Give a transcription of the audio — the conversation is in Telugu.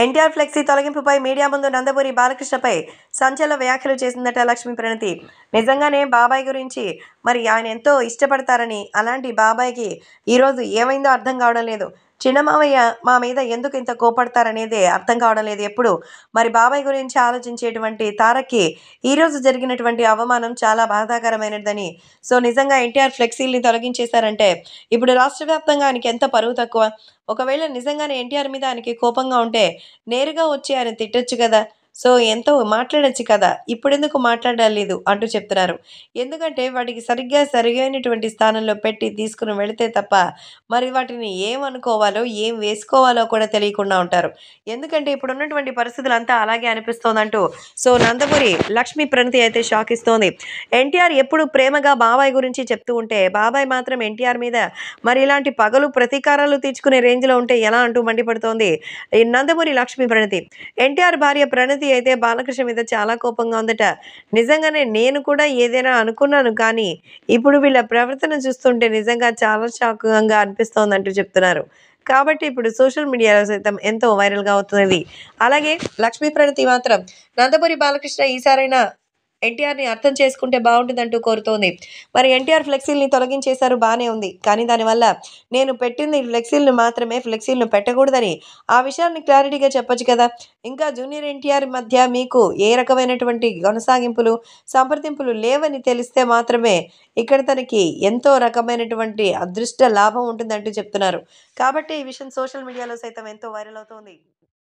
ఎన్టీఆర్ ఫ్లెక్సీ తొలగింపుపై మీడియా ముందు నందమూరి బాలకృష్ణపై సంచలన వ్యాఖ్యలు చేసిందట లక్ష్మీ ప్రణతి. నిజంగానే బాబాయ్ గురించి మరి ఆయన ఎంతో ఇష్టపడతారని, అలాంటి బాబాయ్కి ఈరోజు ఏమైందో అర్థం కావడం లేదు. చిన్న మామయ్య మా మీద ఎందుకు ఇంత కోపడతారనేదే అర్థం కావడం లేదు. ఎప్పుడు మరి బాబాయ్ గురించి ఆలోచించేటువంటి తారక్కి ఈరోజు జరిగినటువంటి అవమానం చాలా బాధాకరమైనదని. సో నిజంగా ఎన్టీఆర్ ఫ్లెక్సీల్ని తొలగించేశారంటే ఇప్పుడు రాష్ట్ర వ్యాప్తంగా ఆయనకి ఎంత పరువు తక్కువ. ఒకవేళ నిజంగానే ఎన్టీఆర్ మీద ఆయనకి కోపంగా ఉంటే నేరుగా వచ్చి ఆయన తిట్టొచ్చు కదా. సో ఎంతో మాట్లాడొచ్చు కదా. ఇప్పుడెందుకు మాట్లాడడం లేదు అంటూ చెప్తున్నారు. ఎందుకంటే వాటికి సరిగ్గా సరైనటువంటి స్థానంలో పెట్టి తీసుకుని వెళితే తప్ప మరి వాటిని ఏమనుకోవాలో ఏం వేసుకోవాలో కూడా తెలియకుండా ఉంటారు. ఎందుకంటే ఇప్పుడున్నటువంటి పరిస్థితులు అంతా అలాగే అనిపిస్తోందంటూ సో నందమూరి లక్ష్మీ ప్రణతి అయితే షాక్ ఇస్తోంది. ఎన్టీఆర్ ఎప్పుడు ప్రేమగా బాబాయ్ గురించి చెప్తూ ఉంటే బాబాయ్ మాత్రం ఎన్టీఆర్ మీద మరి ఇలాంటి పగలు ప్రతీకారాలు తీర్చుకునే రేంజ్లో ఉంటే ఎలా అంటూ మండిపడుతోంది ఈ నందమూరి లక్ష్మీ ప్రణతి. ఎన్టీఆర్ భార్య ప్రణతి అయితే బాలకృష్ణ మీద చాలా కోపంగా ఉందట. నిజంగానే నేను కూడా ఏదైనా అనుకున్నాను, కానీ ఇప్పుడు వీళ్ళ ప్రవర్తన చూస్తుంటే నిజంగా చాలా షాకింగ్గా అనిపిస్తోందంటూ చెప్తున్నారు. కాబట్టి ఇప్పుడు సోషల్ మీడియాలో సైతం ఎంతో వైరల్గా అవుతుంది. అలాగే లక్ష్మీ ప్రణతి మాత్రం నందమూరి బాలకృష్ణ ఈసారైనా ఎన్టీఆర్ని అర్థం చేసుకుంటే బాగుంటుందంటూ కోరుతోంది. మరి ఎన్టీఆర్ ఫ్లెక్సీల్ని తొలగించేశారు, బాగానే ఉంది, కానీ దానివల్ల నేను పెట్టింది ఫ్లెక్సీలను మాత్రమే, ఫ్లెక్సీలను పెట్టకూడదని ఆ విషయాన్ని క్లారిటీగా చెప్పొచ్చు కదా. ఇంకా జూనియర్ ఎన్టీఆర్ మధ్య మీకు ఏ రకమైనటువంటి కొనసాగింపులు సంప్రదింపులు లేవని తెలిస్తే మాత్రమే ఇక్కడ తనకి ఎంతో రకమైనటువంటి అదృష్ట లాభం ఉంటుందంటూ చెప్తున్నారు. కాబట్టి ఈ విషయం సోషల్ మీడియాలో సైతం ఎంతో వైరల్ అవుతోంది.